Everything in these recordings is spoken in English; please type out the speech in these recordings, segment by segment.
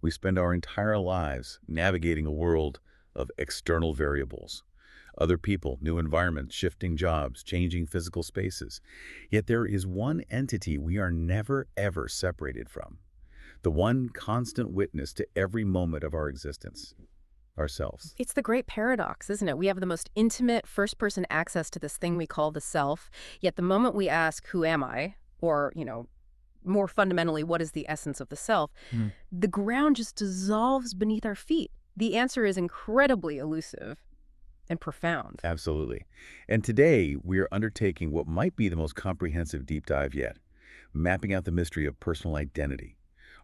We spend our entire lives navigating a world of external variables. Other people, new environments, shifting jobs, changing physical spaces. Yet there is one entity we are never, ever separated from. The one constant witness to every moment of our existence, ourselves. It's the great paradox, isn't it? We have the most intimate first-person access to this thing we call the self, yet the moment we ask, who am I? Or, more fundamentally, what is the essence of the self? Hmm. The ground just dissolves beneath our feet. The answer is incredibly elusive and profound. Absolutely. And today, we are undertaking what might be the most comprehensive deep dive yet, mapping out the mystery of personal identity.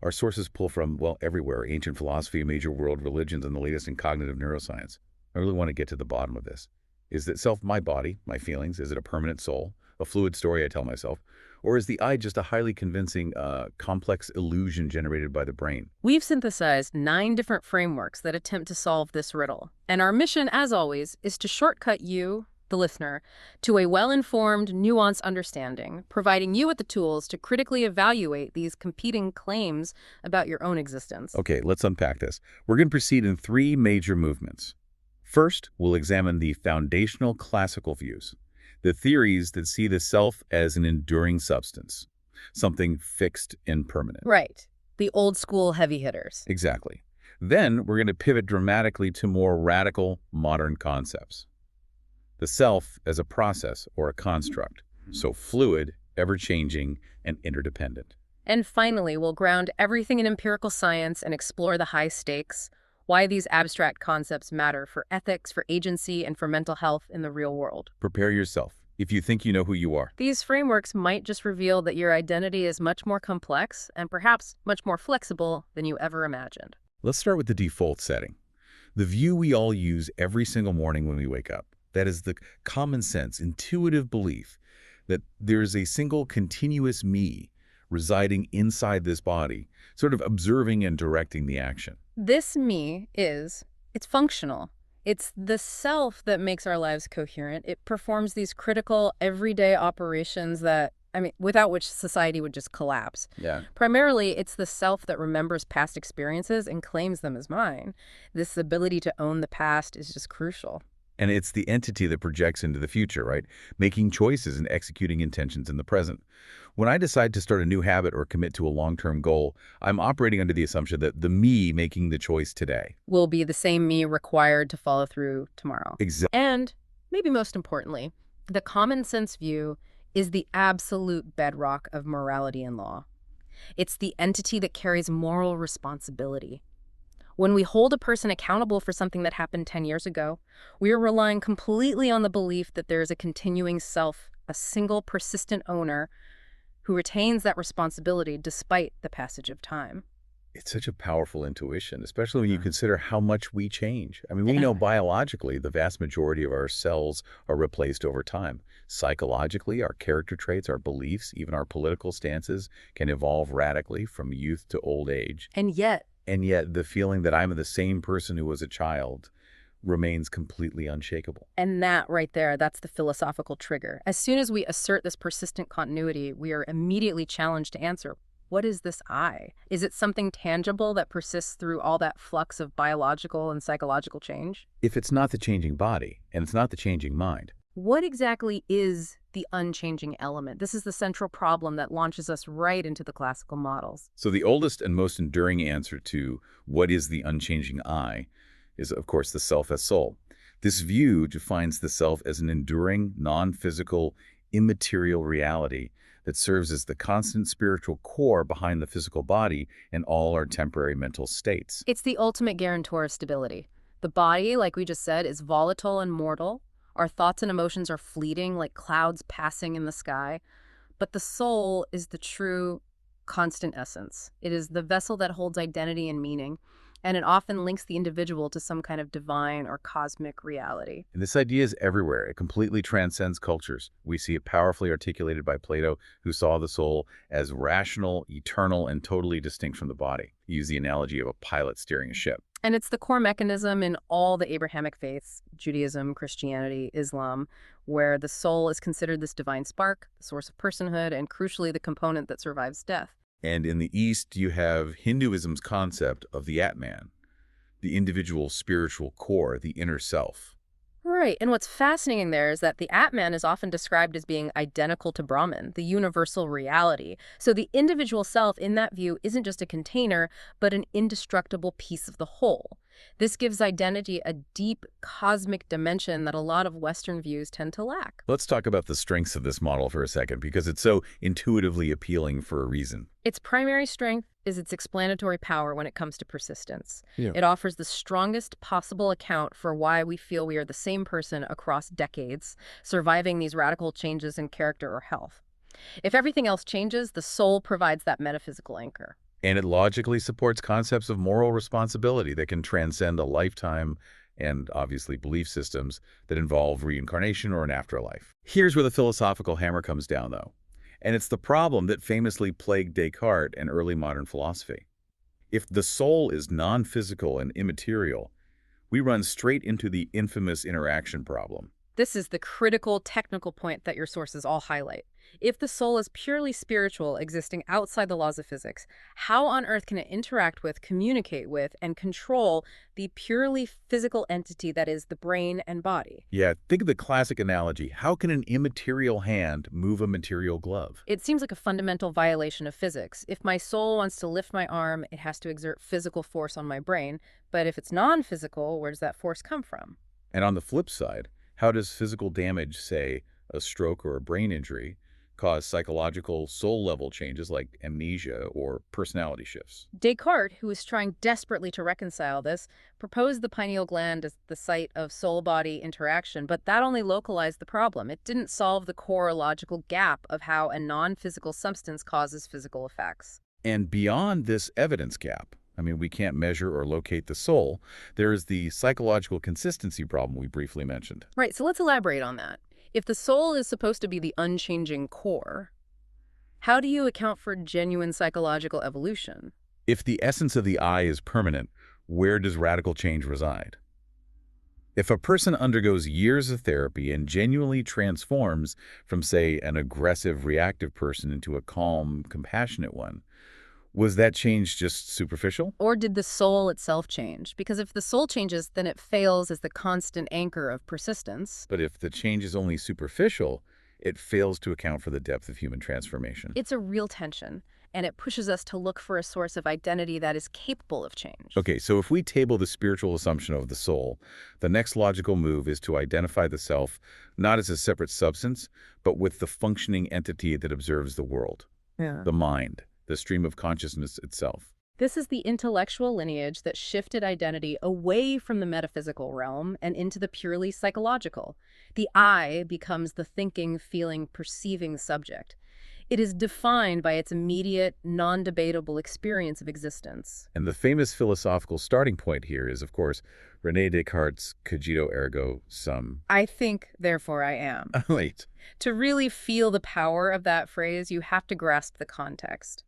Our sources pull from, well, everywhere, ancient philosophy, major world religions, and the latest in cognitive neuroscience. I really want to get to the bottom of this. Is that self my body, my feelings? Is it a permanent soul? A fluid story I tell myself? Or is the I just a highly convincing, complex illusion generated by the brain? We've synthesized 9 different frameworks that attempt to solve this riddle. And our mission, as always, is to shortcut you, the listener, to a well-informed, nuanced understanding, providing you with the tools to critically evaluate these competing claims about your own existence. Okay, let's unpack this. We're going to proceed in 3 major movements. First, we'll examine the foundational classical views, the theories that see the self as an enduring substance, something fixed and permanent. Right. The old school heavy hitters. Exactly. Then we're going to pivot dramatically to more radical modern concepts. The self as a process or a construct, so fluid, ever-changing, and interdependent. And finally, we'll ground everything in empirical science and explore the high stakes, why these abstract concepts matter for ethics, for agency, and for mental health in the real world. Prepare yourself if you think you know who you are. These frameworks might just reveal that your identity is much more complex and perhaps much more flexible than you ever imagined. Let's start with the default setting, the view we all use every single morning when we wake up. That is the common sense, intuitive belief that there's a single continuous me residing inside this body, sort of observing and directing the action. This me it's functional. It's the self that makes our lives coherent. It performs these critical, everyday operations that, without which society would just collapse. Yeah. Primarily, it's the self that remembers past experiences and claims them as mine. This ability to own the past is just crucial. And it's the entity that projects into the future, right? Making choices and executing intentions in the present. When I decide to start a new habit or commit to a long-term goal, I'm operating under the assumption that the me making the choice today. Will be the same me required to follow through tomorrow. Exactly. And, maybe most importantly, the common sense view is the absolute bedrock of morality and law. It's the entity that carries moral responsibility. When we hold a person accountable for something that happened 10 years ago, we are relying completely on the belief that there is a continuing self, a single persistent owner who retains that responsibility despite the passage of time. It's such a powerful intuition, especially when you consider how much we change. We know biologically the vast majority of our cells are replaced over time. Psychologically, our character traits, our beliefs, even our political stances can evolve radically from youth to old age. And And yet the feeling that I'm the same person who was a child remains completely unshakable. that right there, that's the philosophical trigger. As soon as we assert this persistent continuity, we are immediately challenged to answer, what is this I? Is it something tangible that persists through all that flux of biological and psychological change? If it's not the changing body, and it's not the changing mind, What exactly is the unchanging element? This is the central problem that launches us right into the classical models. so the oldest and most enduring answer to what is the unchanging I is, of course, the self as soul. This view defines the self as an enduring, non-physical, immaterial reality that serves as the constant spiritual core behind the physical body and all our temporary mental states. It's the ultimate guarantor of stability. The body, like we just said, is volatile and mortal. Our thoughts and emotions are fleeting, like clouds passing in the sky. But the soul is the true, constant essence. It is the vessel that holds identity and meaning, and it often links the individual to some kind of divine or cosmic reality. And this idea is everywhere. It completely transcends cultures. We see it powerfully articulated by Plato, who saw the soul as rational, eternal, and totally distinct from the body. He used the analogy of a pilot steering a ship. And it's the core mechanism in all the Abrahamic faiths, Judaism, Christianity, Islam, where the soul is considered this divine spark, the source of personhood, and crucially the component that survives death. And in the East, you have Hinduism's concept of the Atman, the individual spiritual core, the inner self. Right, and what's fascinating there is that the Atman is often described as being identical to Brahman, the universal reality. So the individual self in that view isn't just a container, but an indestructible piece of the whole. This gives identity a deep cosmic dimension that a lot of Western views tend to lack. Let's talk about the strengths of this model for a second, because it's so intuitively appealing for a reason. Its primary strength is its explanatory power when it comes to persistence. Yeah. It offers the strongest possible account for why we feel we are the same person across decades, surviving these radical changes in character or health. If everything else changes, the soul provides that metaphysical anchor. And it logically supports concepts of moral responsibility that can transcend a lifetime and obviously belief systems that involve reincarnation or an afterlife. Here's where the philosophical hammer comes down, though. And it's the problem that famously plagued Descartes and early modern philosophy. If the soul is non-physical and immaterial, we run straight into the infamous interaction problem. This is the critical technical point that your sources all highlight. If the soul is purely spiritual, existing outside the laws of physics, how on earth can it interact with, communicate with, and control the purely physical entity that is the brain and body? Yeah, think of the classic analogy. How can an immaterial hand move a material glove? It seems like a fundamental violation of physics. If my soul wants to lift my arm, it has to exert physical force on my brain. But if it's non-physical, where does that force come from? And on the flip side, how does physical damage, say a stroke or a brain injury, cause psychological soul-level changes like amnesia or personality shifts? Descartes, who was trying desperately to reconcile this, proposed the pineal gland as the site of soul-body interaction, but that only localized the problem. It didn't solve the core logical gap of how a non-physical substance causes physical effects. And beyond this evidence gap, I mean, we can't measure or locate the soul, there is the psychological consistency problem we briefly mentioned. Right, so let's elaborate on that. If the soul is supposed to be the unchanging core, how do you account for genuine psychological evolution? If the essence of the I is permanent, where does radical change reside? If a person undergoes years of therapy and genuinely transforms from, say, an aggressive, reactive person into a calm, compassionate one, was that change just superficial? Or did the soul itself change? Because if the soul changes, then it fails as the constant anchor of persistence. But if the change is only superficial, it fails to account for the depth of human transformation. It's a real tension, and it pushes us to look for a source of identity that is capable of change. Okay, so if we table the spiritual assumption of the soul, the next logical move is to identify the self not as a separate substance, but with the functioning entity that observes the world, Yeah. the mind, the stream of consciousness itself. This is the intellectual lineage that shifted identity away from the metaphysical realm and into the purely psychological. The I becomes the thinking, feeling, perceiving subject. It is defined by its immediate, non-debatable experience of existence. And the famous philosophical starting point here is, of course, René Descartes' cogito ergo sum. I think, therefore I am. Wait. To really feel the power of that phrase, you have to grasp the context.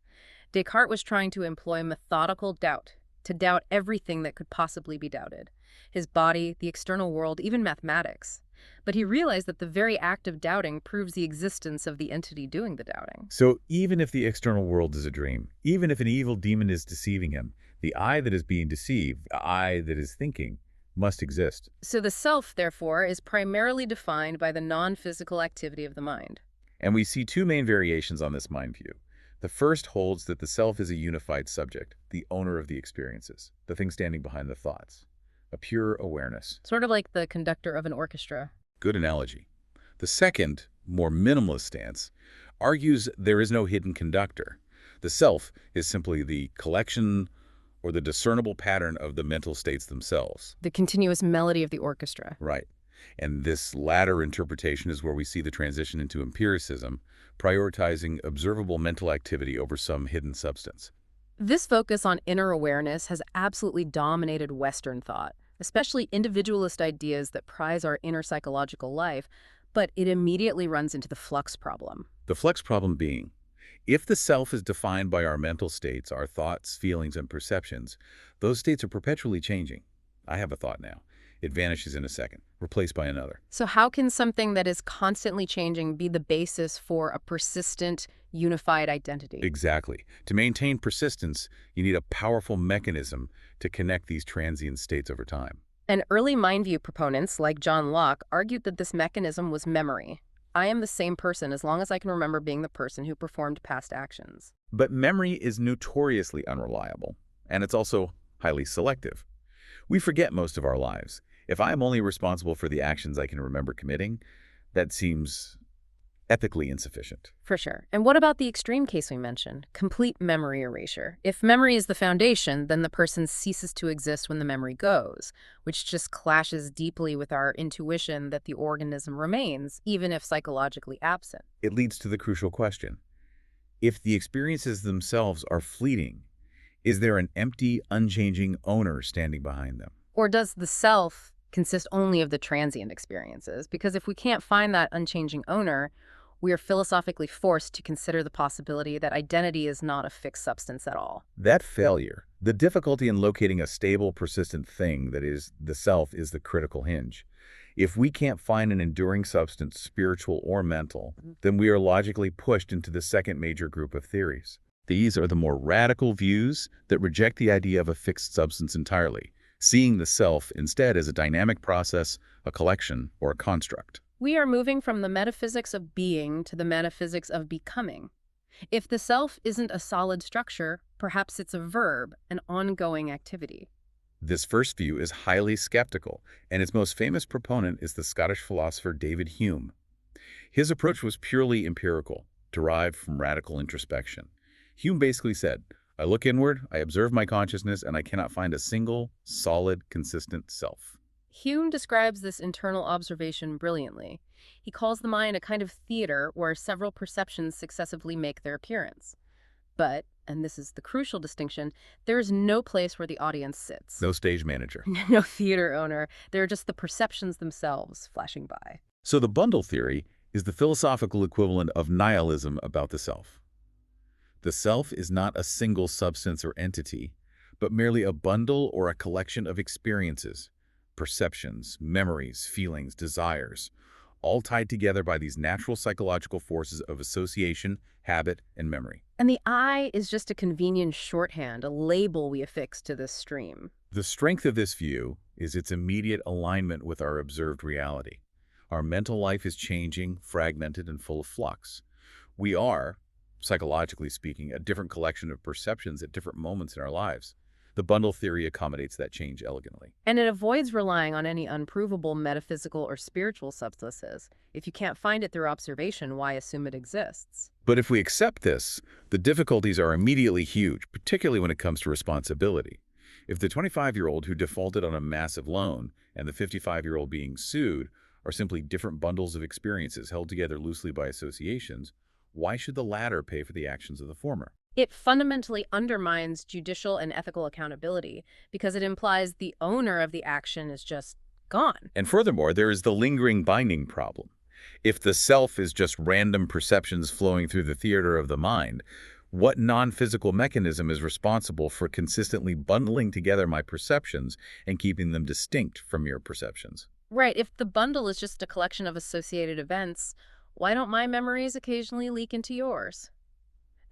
Descartes was trying to employ methodical doubt, to doubt everything that could possibly be doubted. His body, the external world, even mathematics. But he realized that the very act of doubting proves the existence of the entity doing the doubting. So even if the external world is a dream, even if an evil demon is deceiving him, the I that is being deceived, the I that is thinking, must exist. So the self, therefore, is primarily defined by the non-physical activity of the mind. And we see two main variations on this mind view. The first holds that the self is a unified subject, the owner of the experiences, the thing standing behind the thoughts, a pure awareness. Sort of like the conductor of an orchestra. Good analogy. The second, more minimalist stance, argues there is no hidden conductor. The self is simply the collection or the discernible pattern of the mental states themselves. The continuous melody of the orchestra. Right. And this latter interpretation is where we see the transition into empiricism, prioritizing observable mental activity over some hidden substance. This focus on inner awareness has absolutely dominated Western thought, especially individualist ideas that prize our inner psychological life, but it immediately runs into the flux problem. The flux problem being, if the self is defined by our mental states, our thoughts, feelings, and perceptions, those states are perpetually changing. I have a thought now. It vanishes in a second, replaced by another. So how can something that is constantly changing be the basis for a persistent, unified identity. Exactly. To maintain persistence, you need a powerful mechanism to connect these transient states over time. And early mind view proponents, like John Locke, argued that this mechanism was memory. I am the same person as long as I can remember being the person who performed past actions. But memory is notoriously unreliable, and it's also highly selective. We forget most of our lives. If I am only responsible for the actions I can remember committing, that seems ethically insufficient. For sure. And what about the extreme case we mentioned? Complete memory erasure. If memory is the foundation, then the person ceases to exist when the memory goes, which just clashes deeply with our intuition that the organism remains, even if psychologically absent. It leads to the crucial question. If the experiences themselves are fleeting, is there an empty, unchanging owner standing behind them? Or does the self consist only of the transient experiences? Because if we can't find that unchanging owner, we are philosophically forced to consider the possibility that identity is not a fixed substance at all. That failure, the difficulty in locating a stable, persistent thing that is the self, is the critical hinge. If we can't find an enduring substance, spiritual or mental, then we are logically pushed into the second major group of theories. These are the more radical views that reject the idea of a fixed substance entirely, seeing the self instead as a dynamic process, a collection, or a construct. We are moving from the metaphysics of being to the metaphysics of becoming. If the self isn't a solid structure, perhaps it's a verb, an ongoing activity. This first view is highly skeptical, and its most famous proponent is the Scottish philosopher David Hume. His approach was purely empirical, derived from radical introspection. Hume basically said, I look inward, I observe my consciousness, and I cannot find a single, solid, consistent self. Hume describes this internal observation brilliantly. He calls the mind a kind of theater where several perceptions successively make their appearance. But, and this is the crucial distinction, there is no place where the audience sits. No stage manager. No theater owner. There are just the perceptions themselves flashing by. So the bundle theory is the philosophical equivalent of nihilism about the self. The self is not a single substance or entity, but merely a bundle or a collection of experiences, perceptions, memories, feelings, desires, all tied together by these natural psychological forces of association, habit, and memory. And the I is just a convenient shorthand, a label we affix to this stream. The strength of this view is its immediate alignment with our observed reality. Our mental life is changing, fragmented, and full of flux. We are, psychologically speaking, a different collection of perceptions at different moments in our lives. The bundle theory accommodates that change elegantly. And it avoids relying on any unprovable metaphysical or spiritual substances. If you can't find it through observation, why assume it exists? But if we accept this, the difficulties are immediately huge, particularly when it comes to responsibility. If the 25-year-old who defaulted on a massive loan and the 55-year-old being sued are simply different bundles of experiences held together loosely by associations, why should the latter pay for the actions of the former? It fundamentally undermines judicial and ethical accountability because it implies the owner of the action is just gone. And furthermore, there is the lingering binding problem. If the self is just random perceptions flowing through the theater of the mind, what non-physical mechanism is responsible for consistently bundling together my perceptions and keeping them distinct from your perceptions? Right, if the bundle is just a collection of associated events, why don't my memories occasionally leak into yours?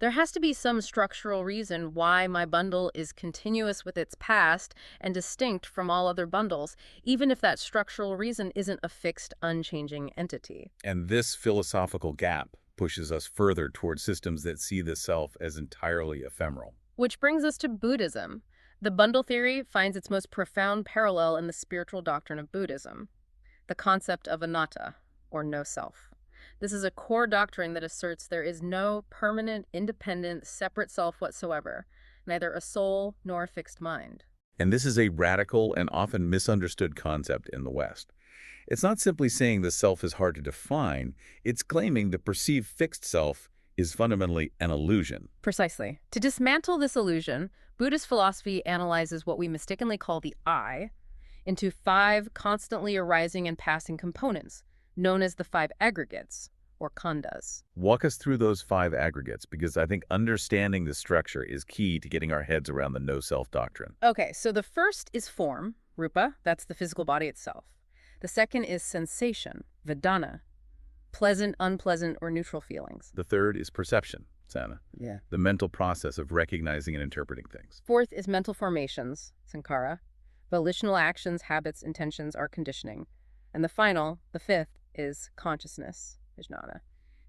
There has to be some structural reason why my bundle is continuous with its past and distinct from all other bundles, even if that structural reason isn't a fixed, unchanging entity. And this philosophical gap pushes us further toward systems that see the self as entirely ephemeral. Which brings us to Buddhism. The bundle theory finds its most profound parallel in the spiritual doctrine of Buddhism, the concept of anatta, or no self. This is a core doctrine that asserts there is no permanent, independent, separate self whatsoever, neither a soul nor a fixed mind. And this is a radical and often misunderstood concept in the West. It's not simply saying the self is hard to define, it's claiming the perceived fixed self is fundamentally an illusion. Precisely. To dismantle this illusion, Buddhist philosophy analyzes what we mistakenly call the I into 5 constantly arising and passing components, known as the 5 aggregates, or khandhas. Walk us through those 5 aggregates, because I think understanding the structure is key to getting our heads around the no-self doctrine. Okay, so the first is form, rupa, that's the physical body itself. The second is sensation, vedana, pleasant, unpleasant, or neutral feelings. The third is perception, Sana. Yeah. The mental process of recognizing and interpreting things. Fourth is mental formations, sankhara. Volitional actions, habits, intentions are conditioning. And the fifth, is consciousness, vijnana.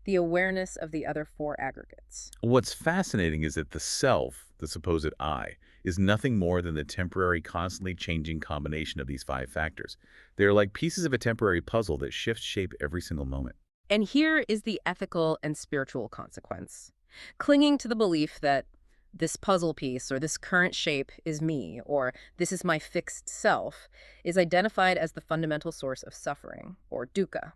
The awareness of the other four aggregates. What's fascinating is that the self, the supposed I, is nothing more than the temporary, constantly changing combination of these five factors. They're like pieces of a temporary puzzle that shifts shape every single moment. And here is the ethical and spiritual consequence. Clinging to the belief that this puzzle piece or this current shape is me or this is my fixed self is identified as the fundamental source of suffering, or dukkha.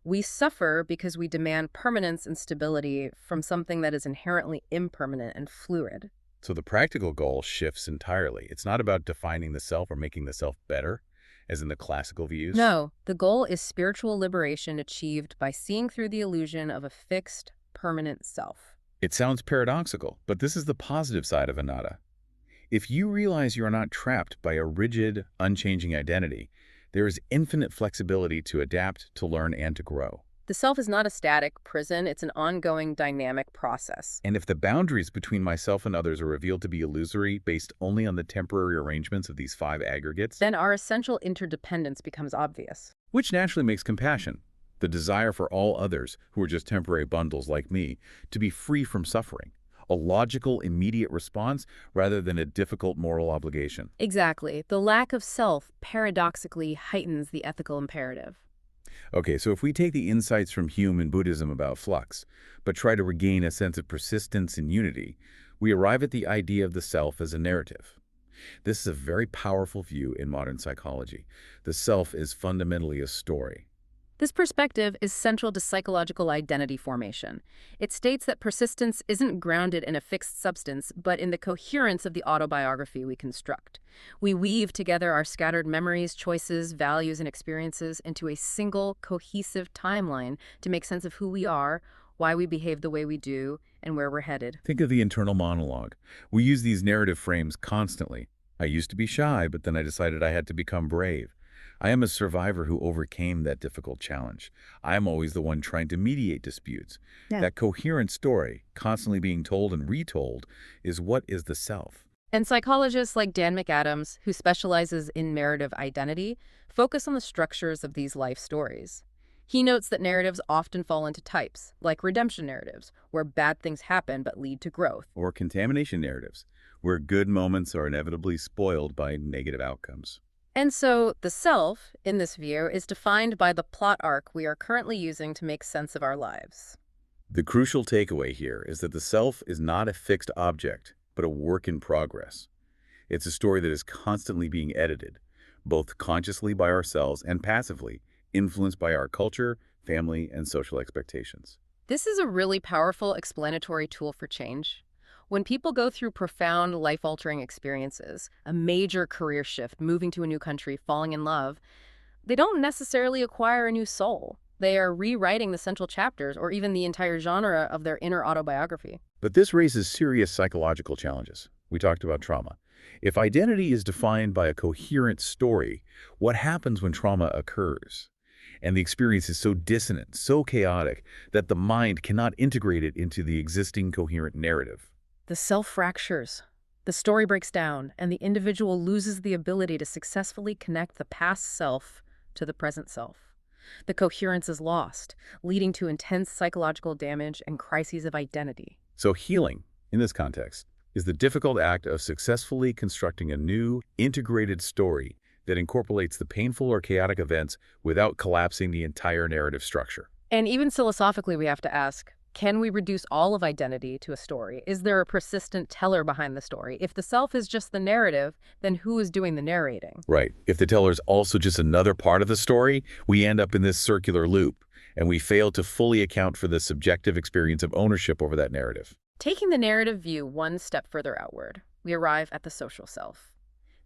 We suffer because we demand permanence and stability from something that is inherently impermanent and fluid. So the practical goal shifts entirely. It's not about defining the self or making the self better, as in the classical views. No, the goal is spiritual liberation achieved by seeing through the illusion of a fixed, permanent self. It sounds paradoxical, but this is the positive side of anatta. If you realize you are not trapped by a rigid, unchanging identity, there is infinite flexibility to adapt, to learn, and to grow. The self is not a static prison, it's an ongoing dynamic process. And if the boundaries between myself and others are revealed to be illusory, based only on the temporary arrangements of these five aggregates, Then our essential interdependence becomes obvious. which naturally makes compassion, the desire for all others, who are just temporary bundles like me, to be free from suffering, a logical, immediate response rather than a difficult moral obligation. Exactly. The lack of self paradoxically heightens the ethical imperative. Okay, so if we take the insights from Hume and Buddhism about flux, but try to regain a sense of persistence and unity, we arrive at the idea of the self as a narrative. This is a very powerful view in modern psychology. The self is fundamentally a story. This perspective is central to psychological identity formation. It states that persistence isn't grounded in a fixed substance, but in the coherence of the autobiography we construct. We weave together our scattered memories, choices, values, and experiences into a single, cohesive timeline to make sense of who we are, why we behave the way we do, and where we're headed. Think of the internal monologue. We use these narrative frames constantly. I used to be shy, but then I decided I had to become brave. I am a survivor who overcame that difficult challenge. I am always the one trying to mediate disputes. Yeah. That coherent story, constantly being told and retold, is what is the self. And psychologists like Dan McAdams, who specializes in narrative identity, focus on the structures of these life stories. He notes that narratives often fall into types, like redemption narratives, where bad things happen but lead to growth. Or contamination narratives, where good moments are inevitably spoiled by negative outcomes. And so the self, in this view, is defined by the plot arc we are currently using to make sense of our lives. The crucial takeaway here is that the self is not a fixed object, but a work in progress. It's a story that is constantly being edited, both consciously by ourselves and passively, influenced by our culture, family, and social expectations. This is a really powerful explanatory tool for change. When people go through profound, life-altering experiences, a major career shift, moving to a new country, falling in love, they don't necessarily acquire a new soul. They are rewriting the central chapters or even the entire genre of their inner autobiography. But this raises serious psychological challenges. We talked about trauma. If identity is defined by a coherent story, what happens when trauma occurs? And the experience is so dissonant, so chaotic, that the mind cannot integrate it into the existing coherent narrative. The self fractures, the story breaks down, and the individual loses the ability to successfully connect the past self to the present self. The coherence is lost, leading to intense psychological damage and crises of identity. So healing, in this context, is the difficult act of successfully constructing a new, integrated story that incorporates the painful or chaotic events without collapsing the entire narrative structure. And even philosophically, we have to ask, can we reduce all of identity to a story? Is there a persistent teller behind the story? If the self is just the narrative, then who is doing the narrating? Right. If the teller is also just another part of the story, we end up in this circular loop, and we fail to fully account for the subjective experience of ownership over that narrative. Taking the narrative view one step further outward, we arrive at the social self.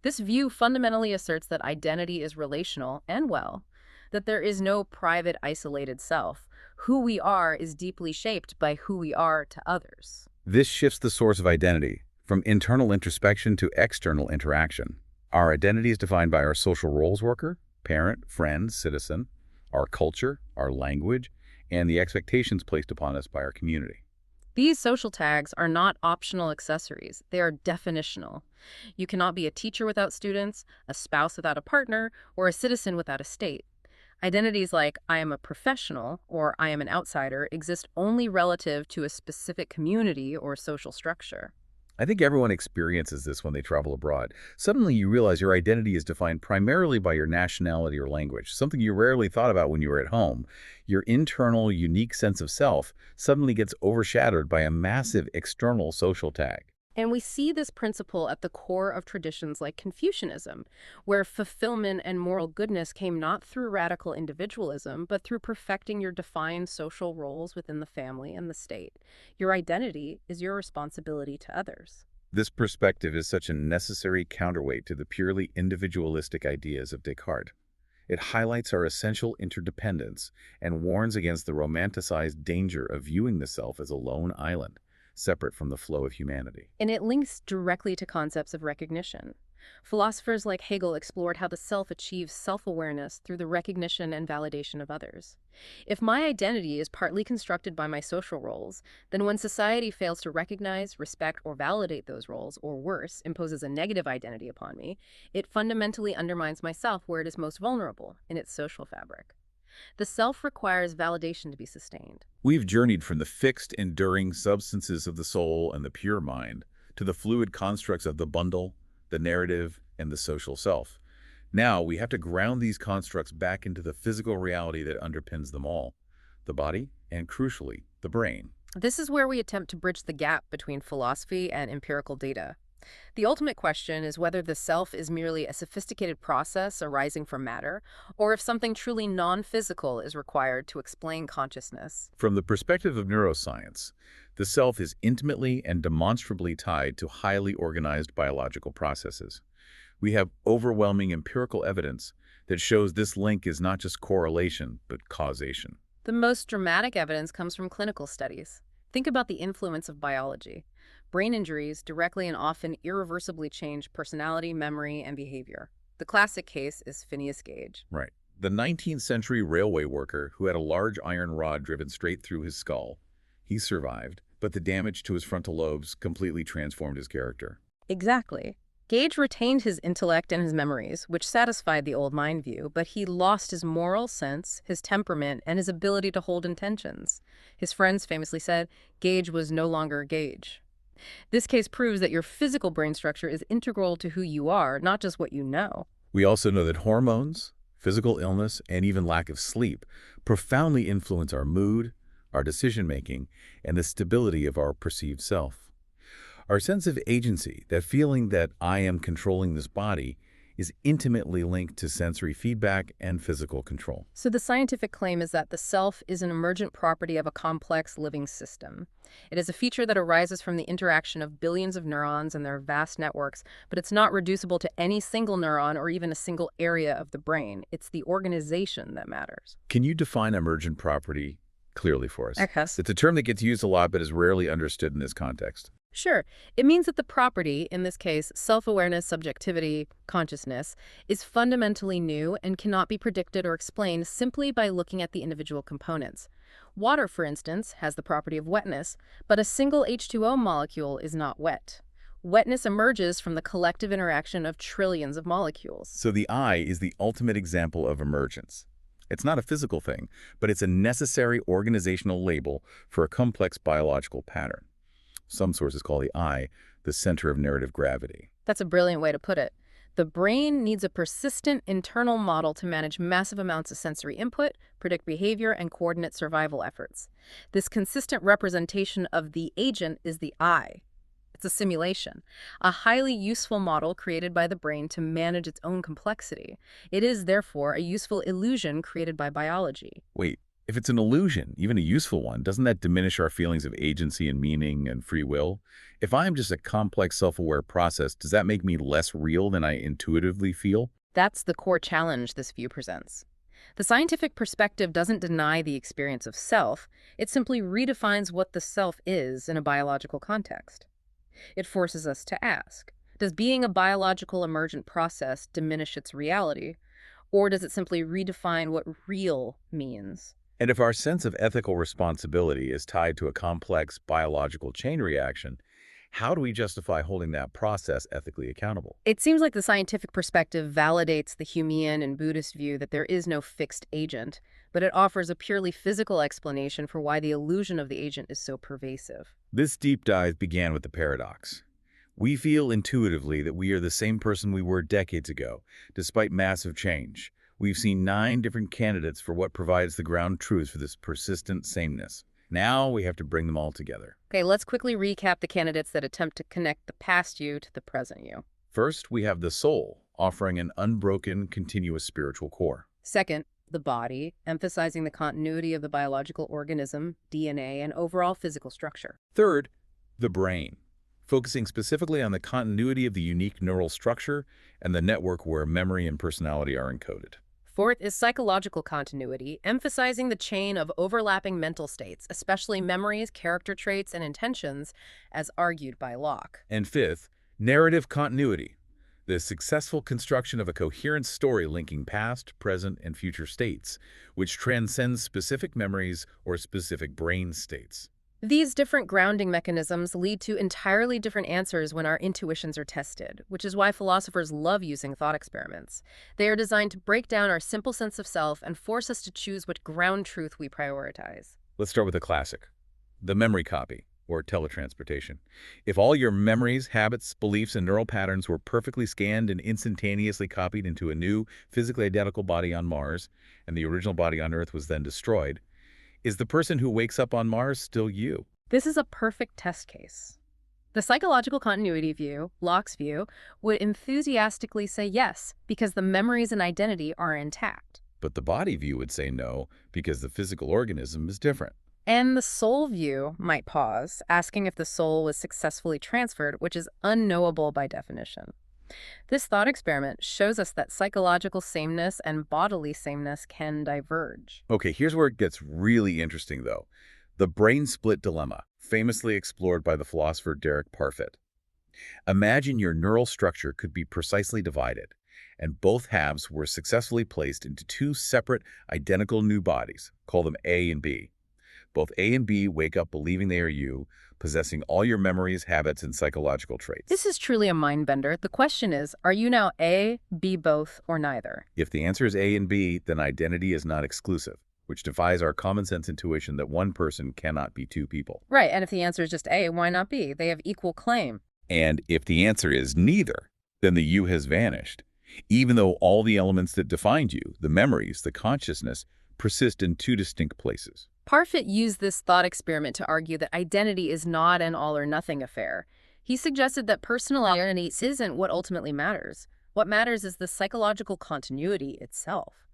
This view fundamentally asserts that identity is relational and, well, that there is no private, isolated self. Who we are is deeply shaped by who we are to others. This shifts the source of identity from internal introspection to external interaction. Our identity is defined by our social roles: worker, parent, friend, citizen, our culture, our language, and the expectations placed upon us by our community. These social tags are not optional accessories. They are definitional. You cannot be a teacher without students, a spouse without a partner, or a citizen without a state. Identities like I am a professional or I am an outsider exist only relative to a specific community or social structure. I think everyone experiences this when they travel abroad. Suddenly you realize your identity is defined primarily by your nationality or language, something you rarely thought about when you were at home. Your internal, unique sense of self suddenly gets overshadowed by a massive external social tag. And we see this principle at the core of traditions like Confucianism, where fulfillment and moral goodness came not through radical individualism, but through perfecting your defined social roles within the family and the state. Your identity is your responsibility to others. This perspective is such a necessary counterweight to the purely individualistic ideas of Descartes. It highlights our essential interdependence and warns against the romanticized danger of viewing the self as a lone island, separate from the flow of humanity. And it links directly to concepts of recognition. Philosophers like Hegel explored how the self achieves self-awareness through the recognition and validation of others. If my identity is partly constructed by my social roles, then when society fails to recognize, respect, or validate those roles, or worse, imposes a negative identity upon me, it fundamentally undermines myself where it is most vulnerable, in its social fabric. The self requires validation to be sustained. We've journeyed from the fixed, enduring substances of the soul and the pure mind to the fluid constructs of the bundle, the narrative, and the social self. Now we have to ground these constructs back into the physical reality that underpins them all, the body and, crucially, the brain. This is where we attempt to bridge the gap between philosophy and empirical data. The ultimate question is whether the self is merely a sophisticated process arising from matter, or if something truly non-physical is required to explain consciousness. From the perspective of neuroscience, the self is intimately and demonstrably tied to highly organized biological processes. We have overwhelming empirical evidence that shows this link is not just correlation, but causation. The most dramatic evidence comes from clinical studies. Think about the influence of biology. Brain injuries directly and often irreversibly change personality, memory, and behavior. The classic case is Phineas Gage. Right. The 19th century railway worker who had a large iron rod driven straight through his skull. He survived, but the damage to his frontal lobes completely transformed his character. Exactly. Gage retained his intellect and his memories, which satisfied the old mind view, but he lost his moral sense, his temperament, and his ability to hold intentions. His friends famously said, Gage was no longer Gage. This case proves that your physical brain structure is integral to who you are, not just what you know. We also know that hormones, physical illness, and even lack of sleep profoundly influence our mood, our decision-making, and the stability of our perceived self. Our sense of agency, that feeling that I am controlling this body, is intimately linked to sensory feedback and physical control. So the scientific claim is that the self is an emergent property of a complex living system. It is a feature that arises from the interaction of billions of neurons and their vast networks, but it's not reducible to any single neuron or even a single area of the brain. It's the organization that matters. Can you define emergent property clearly for us? Yes. It's a term that gets used a lot but is rarely understood in this context. Sure. It means that the property, in this case, self-awareness, subjectivity, consciousness, is fundamentally new and cannot be predicted or explained simply by looking at the individual components. Water, for instance, has the property of wetness, but a single H2O molecule is not wet. Wetness emerges from the collective interaction of trillions of molecules. So the I is the ultimate example of emergence. It's not a physical thing, but it's a necessary organizational label for a complex biological pattern. Some sources call the I the center of narrative gravity. That's a brilliant way to put it. The brain needs a persistent internal model to manage massive amounts of sensory input, predict behavior, and coordinate survival efforts. This consistent representation of the agent is the I. It's a simulation, a highly useful model created by the brain to manage its own complexity. It is, therefore, a useful illusion created by biology. Wait, if it's an illusion, even a useful one, doesn't that diminish our feelings of agency and meaning and free will? If I am just a complex self-aware process, does that make me less real than I intuitively feel? That's the core challenge this view presents. The scientific perspective doesn't deny the experience of self, it simply redefines what the self is in a biological context. It forces us to ask, does being a biological emergent process diminish its reality, or does it simply redefine what real means? And if our sense of ethical responsibility is tied to a complex biological chain reaction, how do we justify holding that process ethically accountable? It seems like the scientific perspective validates the Humean and Buddhist view that there is no fixed agent, but it offers a purely physical explanation for why the illusion of the agent is so pervasive. This deep dive began with the paradox. We feel intuitively that we are the same person we were decades ago, despite massive change. We've seen 9 different candidates for what provides the ground truth for this persistent sameness. Now we have to bring them all together. Okay, let's quickly recap the candidates that attempt to connect the past you to the present you. First, we have the soul, offering an unbroken, continuous spiritual core. Second, the body, emphasizing the continuity of the biological organism, DNA, and overall physical structure. Third, the brain, focusing specifically on the continuity of the unique neural structure and the network where memory and personality are encoded. Fourth is psychological continuity, emphasizing the chain of overlapping mental states, especially memories, character traits, and intentions, as argued by Locke. And fifth, narrative continuity, the successful construction of a coherent story linking past, present, and future states, which transcends specific memories or specific brain states. These different grounding mechanisms lead to entirely different answers when our intuitions are tested, which is why philosophers love using thought experiments. They are designed to break down our simple sense of self and force us to choose which ground truth we prioritize. Let's start with a classic, the memory copy, or teletransportation. If all your memories, habits, beliefs, and neural patterns were perfectly scanned and instantaneously copied into a new, physically identical body on Mars, and the original body on Earth was then destroyed, is the person who wakes up on Mars still you? This is a perfect test case. The psychological continuity view, Locke's view, would enthusiastically say yes, because the memories and identity are intact. But the body view would say no, because the physical organism is different. And the soul view might pause, asking if the soul was successfully transferred, which is unknowable by definition. This thought experiment shows us that psychological sameness and bodily sameness can diverge. Okay, here's where it gets really interesting, though. The brain split dilemma, famously explored by the philosopher Derek Parfit. Imagine your neural structure could be precisely divided, and both halves were successfully placed into 2 separate, identical new bodies. Call them A and B. Both A and B wake up believing they are you, possessing all your memories, habits, and psychological traits. This is truly a mind bender. The question is, are you now A, B both, or neither? If the answer is A and B, then identity is not exclusive, which defies our common sense intuition that one person cannot be 2 people. Right, and if the answer is just A, why not B? They have equal claim. And if the answer is neither, then the you has vanished, even though all the elements that defined you, the memories, the consciousness, persist in 2 distinct places. Parfit used this thought experiment to argue that identity is not an all-or-nothing affair. He suggested that personal identity isn't what ultimately matters. What matters is the psychological continuity itself.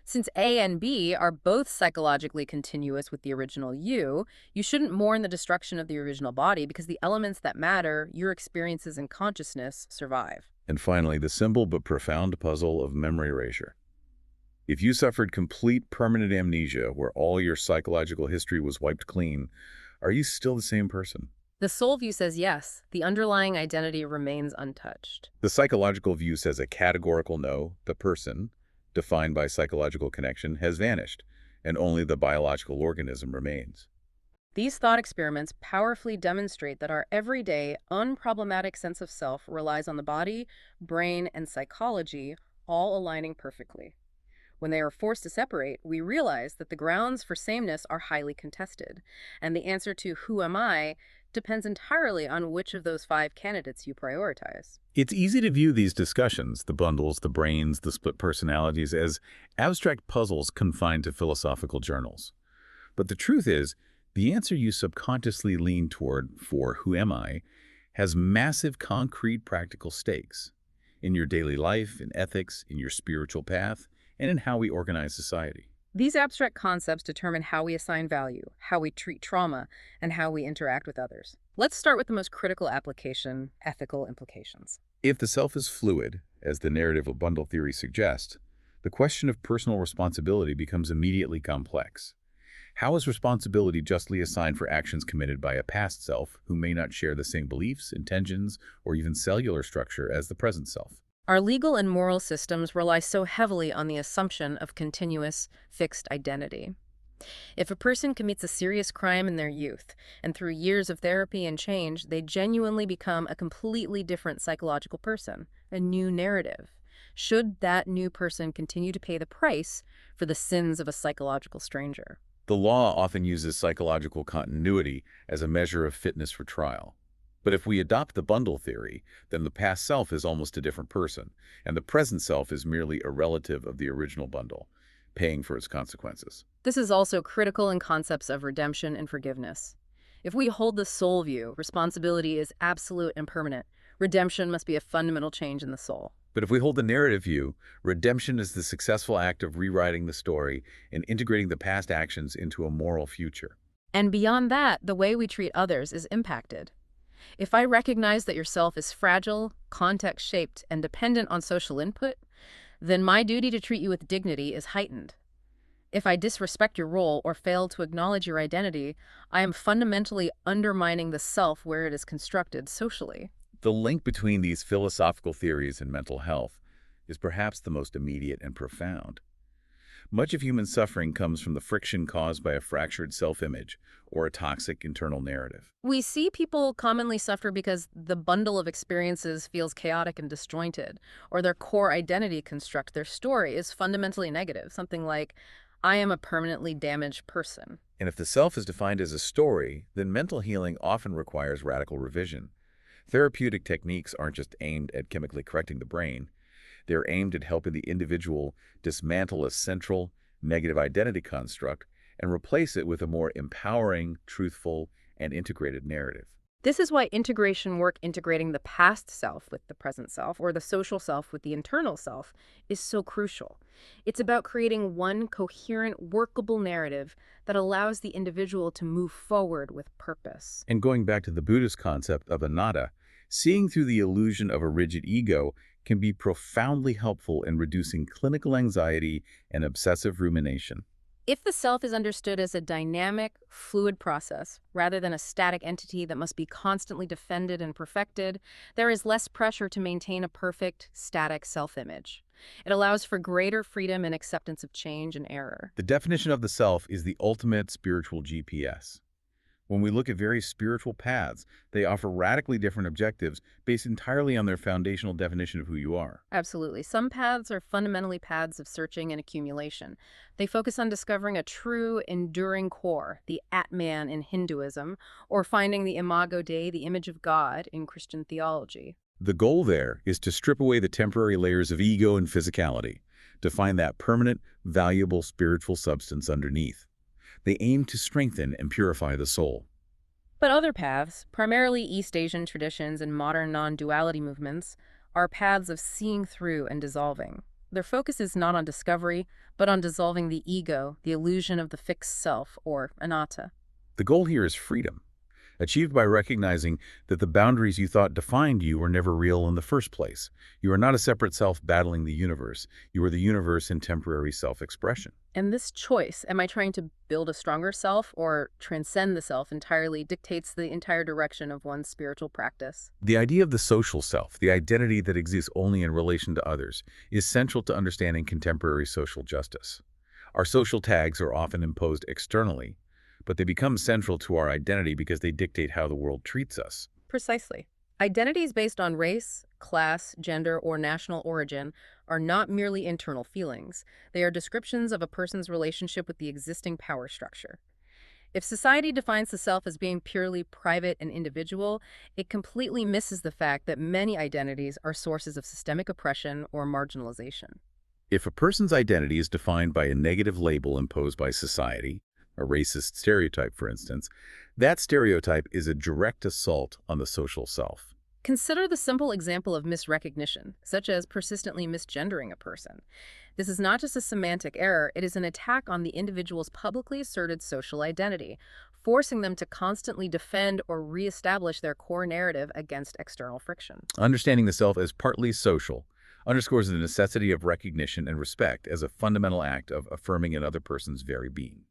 Since A and B are both psychologically continuous with the original you shouldn't mourn the destruction of the original body because the elements that matter, your experiences and consciousness, survive. And finally, the simple but profound puzzle of memory erasure. If you suffered complete permanent amnesia where all your psychological history was wiped clean, are you still the same person? The soul view says yes, the underlying identity remains untouched. The psychological view says a categorical no, the person, defined by psychological connection, has vanished, and only the biological organism remains. These thought experiments powerfully demonstrate that our everyday, unproblematic sense of self relies on the body, brain, and psychology all aligning perfectly. When they are forced to separate, we realize that the grounds for sameness are highly contested, and the answer to who am I depends entirely on which of those 5 candidates you prioritize. It's easy to view these discussions, the bundles, the brains, the split personalities, as abstract puzzles confined to philosophical journals. But the truth is, the answer you subconsciously lean toward for who am I has massive concrete practical stakes in your daily life, in ethics, in your spiritual path, and in how we organize society. These abstract concepts determine how we assign value, how we treat trauma, and how we interact with others. Let's start with the most critical application, ethical implications. If the self is fluid, as the narrative of bundle theory suggests, the question of personal responsibility becomes immediately complex. How is responsibility justly assigned for actions committed by a past self who may not share the same beliefs, intentions, or even cellular structure as the present self? Our legal and moral systems rely so heavily on the assumption of continuous, fixed identity. If a person commits a serious crime in their youth, and through years of therapy and change, they genuinely become a completely different psychological person, a new narrative, should that new person continue to pay the price for the sins of a psychological stranger? The law often uses psychological continuity as a measure of fitness for trial. But if we adopt the bundle theory, then the past self is almost a different person, and the present self is merely a relative of the original bundle, paying for its consequences. This is also critical in concepts of redemption and forgiveness. If we hold the soul view, responsibility is absolute and permanent. Redemption must be a fundamental change in the soul. But if we hold the narrative view, redemption is the successful act of rewriting the story and integrating the past actions into a moral future. And beyond that, the way we treat others is impacted. If I recognize that yourself is fragile, context-shaped, and dependent on social input, then my duty to treat you with dignity is heightened. If I disrespect your role or fail to acknowledge your identity, I am fundamentally undermining the self where it is constructed socially. The link between these philosophical theories and mental health is perhaps the most immediate and profound. Much of human suffering comes from the friction caused by a fractured self-image or a toxic internal narrative. We see people commonly suffer because the bundle of experiences feels chaotic and disjointed, or their core identity construct, their story, is fundamentally negative, something like, I am a permanently damaged person. And if the self is defined as a story, then mental healing often requires radical revision. Therapeutic techniques aren't just aimed at chemically correcting the brain. They're aimed at helping the individual dismantle a central, negative identity construct and replace it with a more empowering, truthful, and integrated narrative. This is why integration work integrating the past self with the present self, or the social self with the internal self, is so crucial. It's about creating one coherent, workable narrative that allows the individual to move forward with purpose. And going back to the Buddhist concept of anatta, seeing through the illusion of a rigid ego can be profoundly helpful in reducing clinical anxiety and obsessive rumination. If the self is understood as a dynamic, fluid process, rather than a static entity that must be constantly defended and perfected, there is less pressure to maintain a perfect, static self-image. It allows for greater freedom and acceptance of change and error. The definition of the self is the ultimate spiritual GPS. When we look at various spiritual paths, they offer radically different objectives based entirely on their foundational definition of who you are. Absolutely. Some paths are fundamentally paths of searching and accumulation. They focus on discovering a true, enduring core, the Atman in Hinduism, or finding the Imago Dei, the image of God, in Christian theology. The goal there is to strip away the temporary layers of ego and physicality, to find that permanent, valuable spiritual substance underneath. They aim to strengthen and purify the soul. But other paths, primarily East Asian traditions and modern non-duality movements, are paths of seeing through and dissolving. Their focus is not on discovery, but on dissolving the ego, the illusion of the fixed self, or anatta. The goal here is freedom, achieved by recognizing that the boundaries you thought defined you were never real in the first place. You are not a separate self battling the universe. You are the universe in temporary self-expression. And this choice, am I trying to build a stronger self or transcend the self entirely, dictates the entire direction of one's spiritual practice. The idea of the social self, the identity that exists only in relation to others, is central to understanding contemporary social justice. Our social tags are often imposed externally, but they become central to our identity because they dictate how the world treats us. Precisely. Identities based on race, class, gender, or national origin are not merely internal feelings. They are descriptions of a person's relationship with the existing power structure. If society defines the self as being purely private and individual, it completely misses the fact that many identities are sources of systemic oppression or marginalization. If a person's identity is defined by a negative label imposed by society, a racist stereotype, for instance, that stereotype is a direct assault on the social self. Consider the simple example of misrecognition, such as persistently misgendering a person. This is not just a semantic error, it is an attack on the individual's publicly asserted social identity, forcing them to constantly defend or reestablish their core narrative against external friction. Understanding the self as partly social underscores the necessity of recognition and respect as a fundamental act of affirming another person's very being.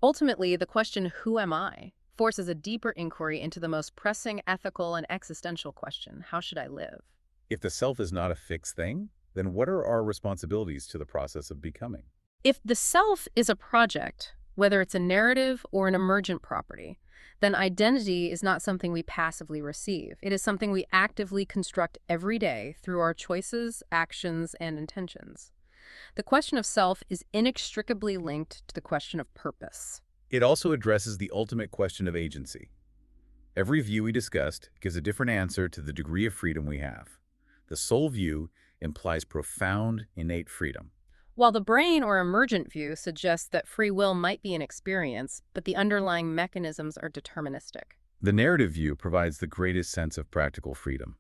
Ultimately, the question, who am I, forces a deeper inquiry into the most pressing ethical and existential question, how should I live? If the self is not a fixed thing, then what are our responsibilities to the process of becoming? If the self is a project, whether it's a narrative or an emergent property, then identity is not something we passively receive. It is something we actively construct every day through our choices, actions, and intentions. The question of self is inextricably linked to the question of purpose. It also addresses the ultimate question of agency. Every view we discussed gives a different answer to the degree of freedom we have. The soul view implies profound, innate freedom. While the brain or emergent view suggests that free will might be an experience, but the underlying mechanisms are deterministic. The narrative view provides the greatest sense of practical freedom.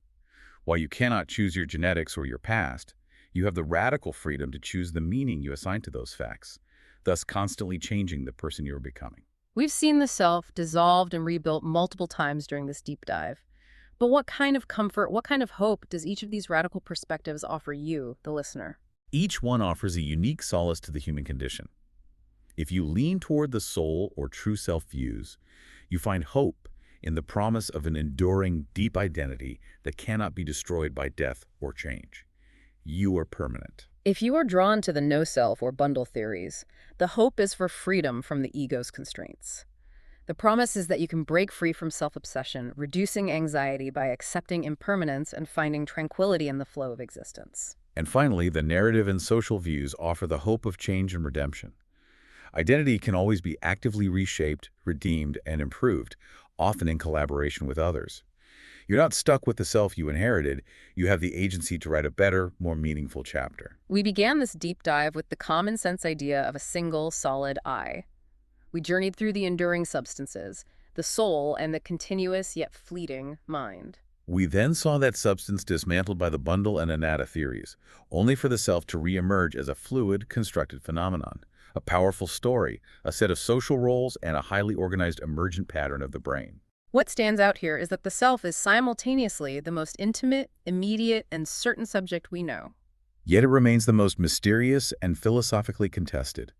While you cannot choose your genetics or your past, you have the radical freedom to choose the meaning you assign to those facts, thus constantly changing the person you are becoming. We've seen the self dissolved and rebuilt multiple times during this deep dive. But what kind of comfort, what kind of hope does each of these radical perspectives offer you, the listener? Each one offers a unique solace to the human condition. If you lean toward the soul or true self views, you find hope in the promise of an enduring, deep identity that cannot be destroyed by death or change. You are permanent. If you are drawn to the no-self or bundle theories, the hope is for freedom from the ego's constraints. The promise is that you can break free from self-obsession, reducing anxiety by accepting impermanence and finding tranquility in the flow of existence. And finally, the narrative and social views offer the hope of change and redemption. Identity can always be actively reshaped, redeemed, and improved, often in collaboration with others. You're not stuck with the self you inherited. You have the agency to write a better, more meaningful chapter. We began this deep dive with the common sense idea of a single, solid I. We journeyed through the enduring substances, the soul, and the continuous yet fleeting mind. We then saw that substance dismantled by the bundle and anatta theories, only for the self to re-emerge as a fluid, constructed phenomenon. A powerful story, a set of social roles, and a highly organized emergent pattern of the brain. What stands out here is that the self is simultaneously the most intimate, immediate, and certain subject we know. Yet it remains the most mysterious and philosophically contested.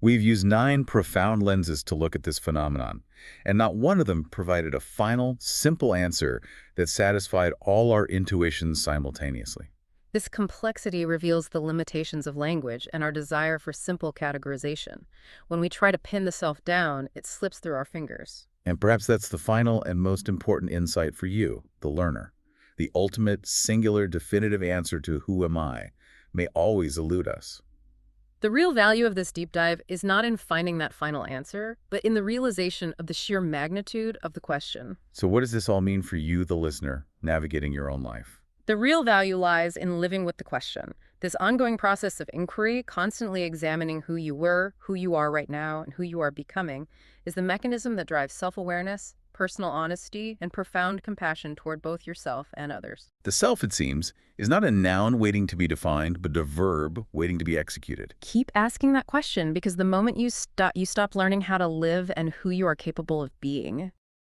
We've used 9 profound lenses to look at this phenomenon, and not one of them provided a final, simple answer that satisfied all our intuitions simultaneously. This complexity reveals the limitations of language and our desire for simple categorization. When we try to pin the self down, it slips through our fingers. And perhaps that's the final and most important insight for you, the learner. The ultimate, singular, definitive answer to who am I may always elude us. The real value of this deep dive is not in finding that final answer, but in the realization of the sheer magnitude of the question. So what does this all mean for you, the listener, navigating your own life? The real value lies in living with the question. This ongoing process of inquiry, constantly examining who you were, who you are right now, and who you are becoming, is the mechanism that drives self-awareness, personal honesty, and profound compassion toward both yourself and others. The self, it seems, is not a noun waiting to be defined, but a verb waiting to be executed. Keep asking that question, because the moment you stop learning how to live and who you are capable of being,